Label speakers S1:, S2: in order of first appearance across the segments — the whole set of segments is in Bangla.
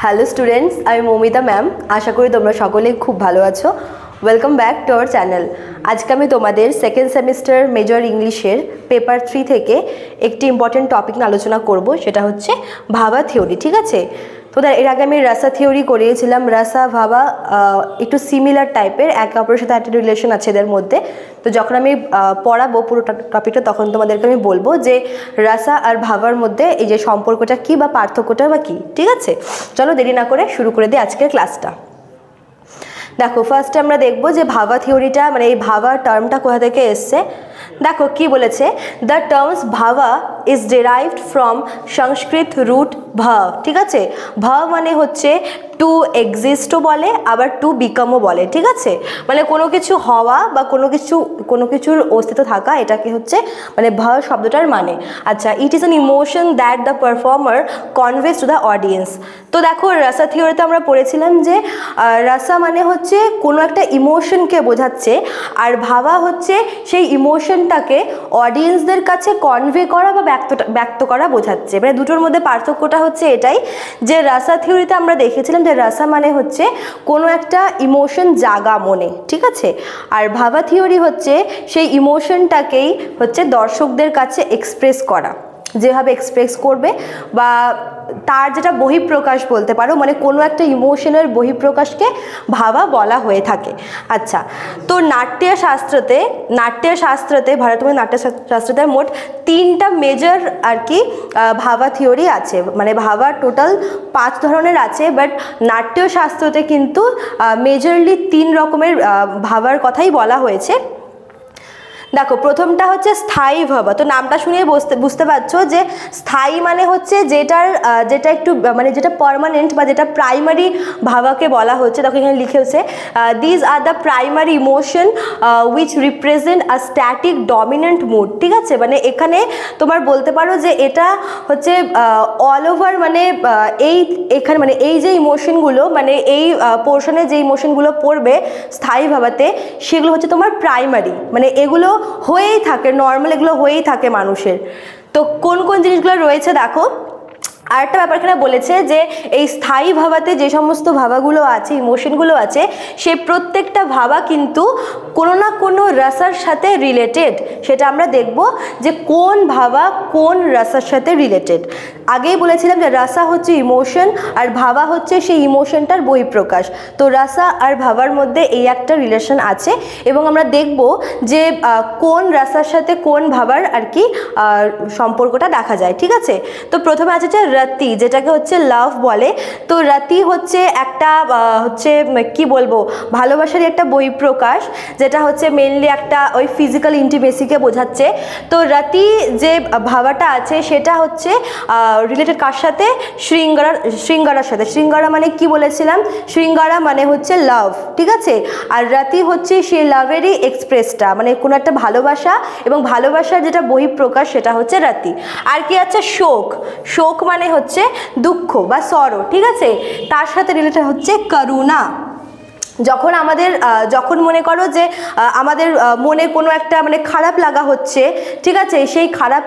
S1: হ্যালো স্টুডেন্টস, আমি মৌমিতা ম্যাম। আশা করি তোমরা সকলেই খুব ভালো আছো। Welcome back to our channel. আজকে আমি তোমাদের সেকেন্ড সেমিস্টার মেজর ইংলিশের পেপার 3 থেকে একটি ইম্পর্টেন্ট টপিক নিয়ে আলোচনা করব, সেটা হচ্ছে ভাবা থিওরি। ঠিক আছে, তো এর আগে আমি রাসা থিওরি করিয়েছিলাম। রাসা ভাবা একটু সিমিলার টাইপের, একে অপরের সাথে একটা রিলেশন আছে এদের মধ্যে। তো যখন আমি পড়াবো পুরো টপিকটা, তখন তোমাদেরকে আমি বলবো যে রাসা আর ভাবার মধ্যে এই যে সম্পর্কটা কী বা পার্থক্যটা বা কী। ঠিক আছে, চলো দেরি না করে শুরু করে দিই আজকের ক্লাসটা। দেখো, ফার্স্টে আমরা দেখবো যে ভাবা থিওরিটা মানে এই ভাবা টার্মটা কোথা থেকে এসছে। দেখো কি বলেছে, the terms bhava is derived from Sanskrit root bhav. ঠিক আছে, ভাব মানে হচ্ছে টু এক্সিস্টও বলে, আবার টু বিকামও বলে। ঠিক আছে, মানে কোনো কিছু হওয়া বা কোনো কিছুর অস্তিত্ব থাকা, এটাকে হচ্ছে মানে ভাব শব্দটার মানে। আচ্ছা, it is an emotion that the performer conveys to the audience. তো দেখো, রাসা থিওরিতে আমরা পড়েছিলাম যে রাসা মানে হচ্ছে কোনো একটা ইমোশনকে বোঝাচ্ছে, আর ভাবা হচ্ছে সেই ইমোশনটাকে অডিয়েন্সদের কাছে কনভে করা বা ব্যক্ত করা বোঝাচ্ছে। মানে দুটোর মধ্যে পার্থক্যটা হচ্ছে এটাই যে রাসা থিওরিতে আমরা দেখেছিলাম যে রাসা মানে হচ্ছে কোনো একটা ইমোশন জাগা মনে। ঠিক আছে, আর ভাবা থিওরি হচ্ছে সেই ইমোশনটাকেই হচ্ছে দর্শকদের কাছে এক্সপ্রেস করা, যেভাবে এক্সপ্রেস করবে বা তার যেটা বহিঃপ্রকাশ বলতে পারো, মানে কোনো একটা ইমোশনের বহিঃপ্রকাশকে ভাবা বলা হয়ে থাকে। আচ্ছা, তো নাট্যশাস্ত্রতে ভারতীয় নাট্যশাস্ত্রতে মোট 3টা মেজর আর কি ভাবা থিওরি আছে। মানে ভাবা টোটাল 5 ধরনের আছে, বাট নাট্যশাস্ত্রতে কিন্তু মেজরলি 3 রকমের ভাবার কথাই বলা হয়েছে। দেখো, প্রথমটা হচ্ছে স্থায়ী ভাবা। তো নামটা শুনে বুঝতে পারছো যে স্থায়ী মানে হচ্ছে যেটা একটু মানে যেটা পার্মানেন্ট বা যেটা প্রাইমারি ভাবাকে বলা হচ্ছে। দেখো এখানে লিখেছে these are the primary emotion which represent a static dominant mood. ঠিক আছে, মানে এখানে তোমার বলতে পারো যে এটা হচ্ছে অল ওভার, মানে এখানে মানে এই যে ইমোশনগুলো, মানে এই পোর্শনে যে ইমোশনগুলো পড়বে স্থায়ী ভাবাতে, সেগুলো হচ্ছে তোমার প্রাইমারি, মানে এগুলো হয়েই থাকে, নর্মাল এগুলো হয়েই থাকে মানুষের। তো কোন কোন জিনিসগুলো রয়েছে দেখো। আরেকটা ব্যাপার এখানে বলেছে যে এই স্থায়ী ভাবাতে যে সমস্ত ভাবাগুলো আছে, ইমোশনগুলো আছে, সে প্রত্যেকটা ভাবা কিন্তু কোনো না কোনো রাসার সাথে রিলেটেড। সেটা আমরা দেখব যে কোন ভাবা কোন রাসার সাথে রিলেটেড। আগেই বলেছিলাম যে রাসা হচ্ছে ইমোশন আর ভাবা হচ্ছে সেই ইমোশনটার বহিঃপ্রকাশ। তো রাসা আর ভাবার মধ্যে এই একটা রিলেশন আছে, এবং আমরা দেখব যে কোন রাসার সাথে কোন ভাবার আর কি সম্পর্কটা দেখা যায়। ঠিক আছে, তো প্রথমে আছে যে রতি, যেটাকে হচ্ছে লাভ বলে। তো রতি হচ্ছে একটা হচ্ছে কি বলবো, ভালোবাসারই একটা বহিঃপ্রকাশ, যেটা হচ্ছে মেনলি একটা ওই ফিজিক্যাল ইন্টিমেসিকে বোঝাচ্ছে। তো রতি যে ভাবাটা আছে সেটা হচ্ছে রিলেটেড কার সাথে, শৃঙ্গারার সাথে। শৃঙ্গারা মানে কি বলেছিলাম, শৃঙ্গারা মানে হচ্ছে লাভ। ঠিক আছে, আর রতি হচ্ছে সেই লাভেরই এক্সপ্রেসটা, মানে কোনো একটা ভালোবাসা এবং ভালোবাসার যেটা বহিঃপ্রকাশ সেটা হচ্ছে রতি। আর কি আছে, শোক মানে হচ্ছে দুঃখ বা সরো। ঠিক আছে, তার সাথে রিলেটেড হচ্ছে করুণা। যখন মনে করো যে আমাদের মনে কোনো একটা মানে খারাপ লাগা হচ্ছে, ঠিক আছে, সেই খারাপ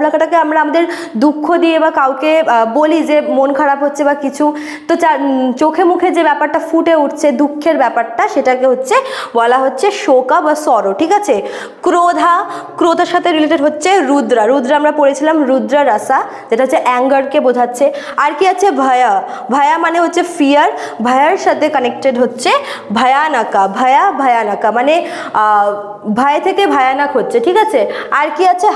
S1: লাগাটাকে আমরা আমাদের দুঃখ দিয়ে বা কাউকে বলি যে মন খারাপ হচ্ছে বা কিছু, তো চোখে মুখে যে ব্যাপারটা ফুটে উঠছে দুঃখের ব্যাপারটা, সেটাকে হচ্ছে বলা হচ্ছে শোকা বা সরো। ঠিক আছে, ক্রোধার সাথে রিলেটেড হচ্ছে রুদ্রা আমরা পড়েছিলাম রুদ্রা রাসা, যেটা হচ্ছে অ্যাঙ্গারকে বোঝাচ্ছে। আর কি আছে, ভয়া মানে হচ্ছে ফিয়ার, ভয়ার সাথে কানেক্টেড হচ্ছে ভয়ানকা মানে ভয় থেকে ভয়ানক হচ্ছে। ঠিক আছে, আর কি আছে,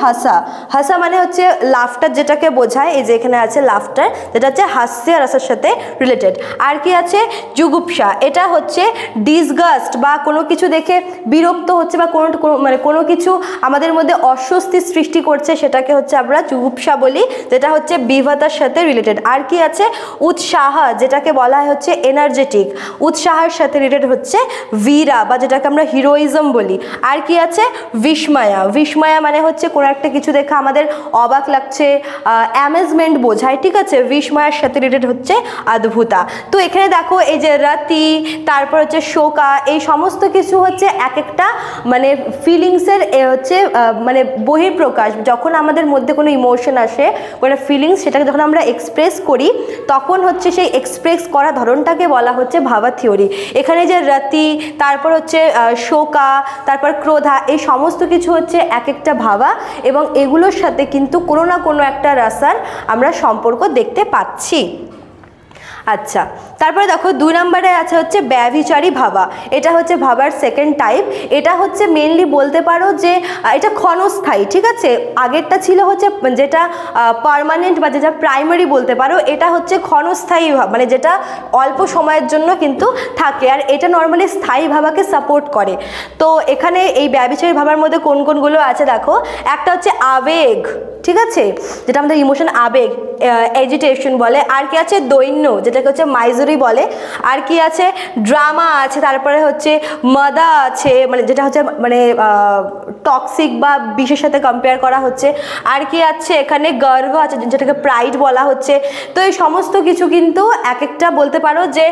S1: হাসা মানে হচ্ছে লাফটার, যেটাকে বোঝায় এই যে এখানে আছে লাফটার, যেটা হচ্ছে হাস্য রাসার সাথে রিলেটেড। আর কি আছে, জুগুপ্সা, এটা হচ্ছে ডিসগাস্ট বা কোনো কিছু দেখে বিরক্ত হচ্ছে বা কোনো কিছু আমাদের মধ্যে অস্বস্তি সৃষ্টি করছে, সেটাকে হচ্ছে আমরা জুগুপ্সা বলি, যেটা হচ্ছে বিভাতার সাথে রিলেটেড। আর কি আছে, উৎসাহ, যেটাকে বলা হয় হচ্ছে এনার্জেটিক, এনার্জেটিক, উৎসাহের সাথে রিলেটেড হচ্ছে বীরা বা যেটাকে আমরা হিরোইজম বলি। আর কি আছে বিস্ময়া, বিস্ময়া মানে হচ্ছে কোনো একটা কিছু দেখে আমাদের অবাক লাগছে, অ্যামেজমেন্ট বোঝায়, ঠিক আছে। বিস্ময়ের সাথে রিলেটেড হচ্ছে অদ্ভুতা। তো এখানে দেখো এই যে রতি, তারপর হচ্ছে শোকা, এই সমস্ত কিছু হচ্ছে এক একটা মানে ফিলিংসের হচ্ছে মানে বহিঃপ্রকাশ। যখন আমাদের মধ্যে কোনো ইমোশন আসে, কোনো ফিলিংস, সেটাকে যখন আমরা এক্সপ্রেস করি তখন হচ্ছে সেই এক্সপ্রেস করা ধরনটাকে বলা হচ্ছে ভাবা থিওরি। এখানে যে রতি, তারপর হচ্ছে শোকা, তারপর ক্রোধা, এই সমস্ত কিছু হচ্ছে এক একটা ভাবা এবং এগুলোর সাথে কিন্তু কোনো না কোনো একটা রাসার আমরা সম্পর্ক দেখতে পাচ্ছি। আচ্ছা, তারপরে দেখো 2 নম্বরে আছে হচ্ছে ব্যভিচারী ভাবা। এটা হচ্ছে ভাবার সেকেন্ড টাইপ। এটা হচ্ছে মেনলি বলতে পারো যে এটা ক্ষণস্থায়ী, ঠিক আছে। আগেরটা ছিল হচ্ছে যেটা পার্মানেন্ট বা যেটা প্রাইমারি বলতে পারো, এটা হচ্ছে ক্ষণস্থায়ী ভাব, মানে যেটা অল্প সময়ের জন্য কিন্তু থাকে, আর এটা নর্মালি স্থায়ী ভাবাকে সাপোর্ট করে। তো এখানে এই ব্যভিচারী ভাবার মধ্যে কোন কোনগুলো আছে দেখো। একটা হচ্ছে আবেগ, ঠিক আছে, যেটা আমাদের ইমোশন, আবেগ, এজিটেশন বলে। আর কি আছে দৈন্য, যেটাকে হচ্ছে মাইজরি বলে। আর কি আছে ড্রামা আছে, তারপরে হচ্ছে মদা আছে, মানে যেটা হচ্ছে মানে টক্সিক বা বিষের সাথে কম্পেয়ার করা হচ্ছে। আর কি আছে এখানে গর্ভ আছে, যেটাকে প্রাইড বলা হচ্ছে। তো এই সমস্ত কিছু কিন্তু এক একটা বলতে পারো যে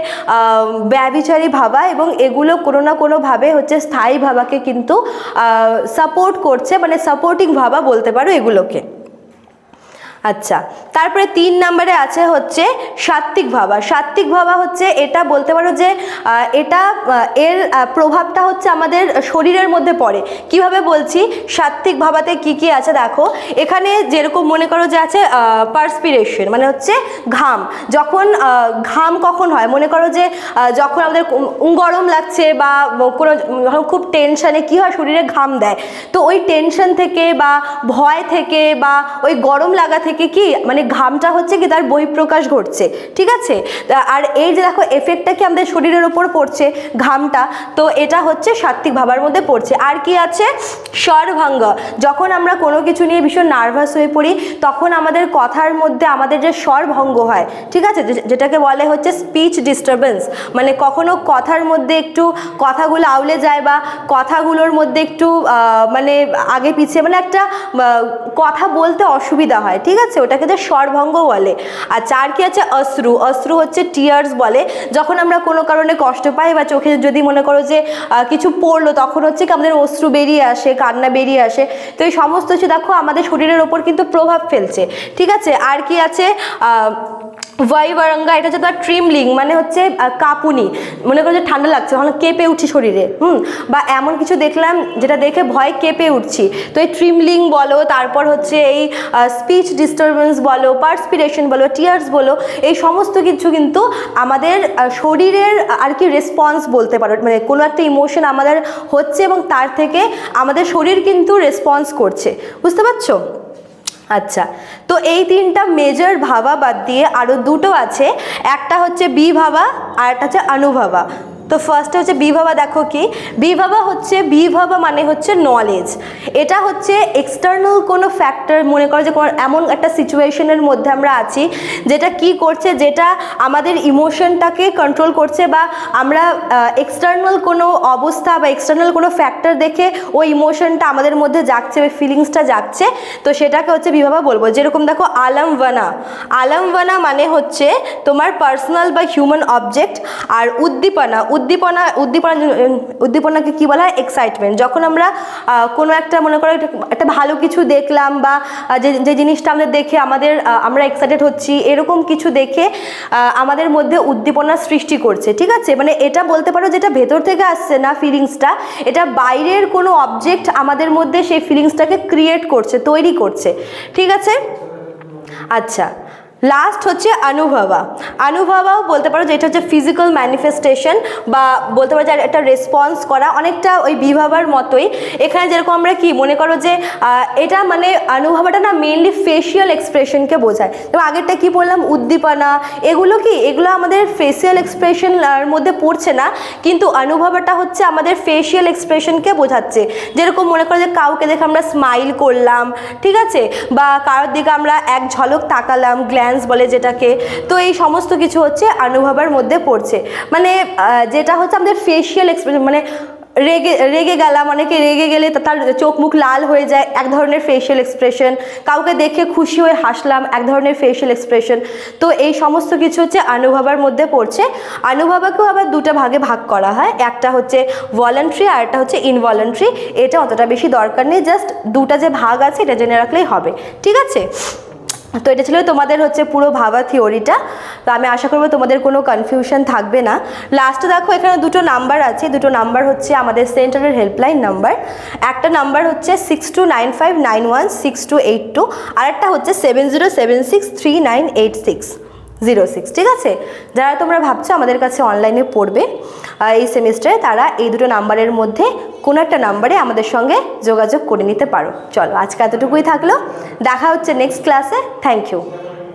S1: ব্যভিচারী ভাবা, এবং এগুলো কোনো না কোনোভাবে হচ্ছে স্থায়ী ভাবাকে কিন্তু সাপোর্ট করছে, মানে সাপোর্টিং ভাবা বলতে পারো এগুলোকে। আচ্ছা, তারপরে 3 নম্বরে আছে হচ্ছে সাত্ত্বিক ভাবা। সাত্ত্বিক ভাবা হচ্ছে এটা বলতে পারো যে এটা এর প্রভাবটা হচ্ছে আমাদের শরীরের মধ্যে পড়ে। কিভাবে বলছি, সাত্ত্বিক ভাবাতে কি কি আছে দেখো। এখানে যেরকম মনে করো যে আছে পার্সপিরেশন, মানে হচ্ছে ঘাম। যখন ঘাম কখন হয়, মনে করো যে যখন আমাদের গরম লাগছে বা কোনো যখন খুব টেনশানে কি হয়, শরীরে ঘাম দেয়। তো ওই টেনশন থেকে বা ভয় থেকে বা ওই গরম লাগা থেকে কি মানে ঘামটা হচ্ছে কি তার বহিঃপ্রকাশ ঘটছে, ঠিক আছে। আর এই যে দেখো এফেক্টটা কি আমাদের শরীরের ওপর পড়ছে ঘামটা, তো এটা হচ্ছে সাত্ত্বিক ভাবার মধ্যে পড়ছে। আর কি আছে স্বরভঙ্গ, যখন আমরা কোনো কিছু নিয়ে ভীষণ নার্ভাস হয়ে পড়ি তখন আমাদের কথার মধ্যে আমাদের যে স্বরভঙ্গ হয়, ঠিক আছে, যেটাকে বলে হচ্ছে স্পিচ ডিস্টারবেন্স, মানে কখনো কথার মধ্যে একটু কথাগুলো আউলে যায় বা কথাগুলোর মধ্যে একটু মানে আগে পিছিয়ে, মানে একটা কথা বলতে অসুবিধা হয়, ঠিক আছে, ওটাকে যে স্বরভঙ্গ বলে। আচ্ছা, আর কি আছে অশ্রু। অশ্রু হচ্ছে টিয়ার্স বলে। যখন আমরা কোনো কারণে কষ্ট পাই বা চোখে যদি মনে করো যে কিছু পড়লো, তখন হচ্ছে কি আমাদের অশ্রু বেরিয়ে আসে, কান্না বেরিয়ে আসে। তো এই সমস্ত কিছু দেখো আমাদের শরীরের ওপর কিন্তু প্রভাব ফেলছে, ঠিক আছে। আর কি আছে ভাইবারঙ্গা, এটা হচ্ছে তার ট্রিমলিং, মানে হচ্ছে কাঁপুনি, মনে করো যে ঠান্ডা লাগছে, ওখানে কেঁপে উঠছি শরীরে, বা এমন কিছু দেখলাম যেটা দেখে ভয় কেঁপে উঠছি, তো এই ট্রিমলিং বলো, তারপর হচ্ছে এই স্পিচ ডিস্টারবেন্স বলো, পার্সপিরেশন বলো, টিয়ার্স বলো, এই সমস্ত কিছু কিন্তু আমাদের শরীরের আর কি রেসপন্স বলতে পারো, মানে কোনো একটা ইমোশন আমাদের হচ্ছে এবং তার থেকে আমাদের শরীর কিন্তু রেসপন্স করছে, বুঝতে পারছো। আচ্ছা, তো এই 3টা মেজর ভাবা বাদ দিয়ে আরও 2টো আছে। একটা হচ্ছে বিভাবা আর একটা হচ্ছে অনুভাবা। তো ফার্স্টে হচ্ছে বিভাবা। দেখো কি বিভাবা হচ্ছে, বিভাবা মানে হচ্ছে নলেজ। এটা হচ্ছে এক্সটার্নাল কোনো ফ্যাক্টর, মনে করো যে কোনো এমন একটা সিচুয়েশনের মধ্যে আমরা আছি যেটা কি করছে, যেটা আমাদের ইমোশনটাকে কন্ট্রোল করছে, বা আমরা এক্সটার্নাল কোনো অবস্থা বা এক্সটার্নাল কোনো ফ্যাক্টর দেখে ওই ইমোশনটা আমাদের মধ্যে জাগছে, ওই ফিলিংসটা জাগছে, তো সেটাকে হচ্ছে বিভাবা বলবো। যেরকম দেখো আলমওয়ানা, আলমওয়ানা মানে হচ্ছে তোমার পার্সোনাল বা হিউম্যান অবজেক্ট। আর উদ্দীপনা, উদ্দীপনাকে কি বলা হয় এক্সাইটমেন্ট। যখন আমরা কোনো একটা মনে করো একটা ভালো কিছু দেখলাম বা যে জিনিসটা আমাদের দেখে আমরা এক্সাইটেড হচ্ছি, এরকম কিছু দেখে আমাদের মধ্যে উদ্দীপনা সৃষ্টি করছে, ঠিক আছে। মানে এটা বলতে পারো যেটা ভেতর থেকে আসছে না ফিলিংসটা, এটা বাইরের কোনো অবজেক্ট আমাদের মধ্যে সেই ফিলিংসটাকে ক্রিয়েট করছে, তৈরি করছে, ঠিক আছে। আচ্ছা, লাস্ট হচ্ছে অনুভবা। অনুভবাও বলতে পারো যে এটা হচ্ছে ফিজিক্যাল ম্যানিফেস্টেশন, বা বলতে পারো যে একটা রেসপন্স করা, অনেকটা ওই বিভাবার মতোই। এখানে যেরকম আমরা কি মনে করো যে এটা মানে অনুভবাটা না মেনলি ফেসিয়াল এক্সপ্রেশনকে বোঝায়। এবং আগেরটা কি বললাম উদ্দীপনা, এগুলো কি এগুলো আমাদের ফেসিয়াল এক্সপ্রেশনের মধ্যে পড়ছে না, কিন্তু অনুভবাটা হচ্ছে আমাদের ফেসিয়াল এক্সপ্রেশনকে বোঝাচ্ছে। যেরকম মনে করো যে কাউকে দেখে আমরা স্মাইল করলাম, ঠিক আছে, বা কারোর দিকে আমরা এক ঝলক তাকালাম, গ্ল্যান্স রোম্যান্স বলে যেটাকে, তো এই সমস্ত কিছু হচ্ছে আনুভাবার মধ্যে পড়ছে। মানে যেটা হচ্ছে আমাদের ফেশিয়াল এক্সপ্রেশন, মানে রেগে গেলাম, অনেকে রেগে গেলে তার চোখ মুখ লাল হয়ে যায়, এক ধরনের ফেশিয়াল এক্সপ্রেশন। কাউকে দেখে খুশি হয়ে হাসলাম, এক ধরনের ফেশিয়াল এক্সপ্রেশন। তো এই সমস্ত কিছু হচ্ছে আনুভাবার মধ্যে পড়ছে। আনুভাবাকেও আবার দুটো ভাগে ভাগ করা হয়, একটা হচ্ছে ভলান্টারি আর একটা হচ্ছে ইনভলান্টারি। এটা অতটা বেশি দরকার নেই, জাস্ট দুটা যে ভাগ আছে এটা জেনে রাখলেই হবে, ঠিক আছে? তো এটা ছিল তোমাদের হচ্ছে পুরো ভাবা থিওরিটা। তো আমি আশা করবো তোমাদের কোনো কনফিউশন থাকবে না। লাস্টে দেখো এখানে দুটো নাম্বার আছে, দুটো নাম্বার হচ্ছে আমাদের সেন্টারের হেল্পলাইন নাম্বার। একটা নাম্বার হচ্ছে 6295916282, আর একটা হচ্ছে 7076398606, ঠিক আছে? যারা তোমরা ভাবছো আমাদের কাছে অনলাইনে পড়বে এই সেমিস্টারে, তারা এই দুটো নাম্বারের মধ্যে কোনো একটা নাম্বারে আমাদের সঙ্গে যোগাযোগ করে নিতে পারো। চলো আজকে এতটুকুই থাকলো, দেখা হচ্ছে নেক্সট ক্লাসে। Thank you.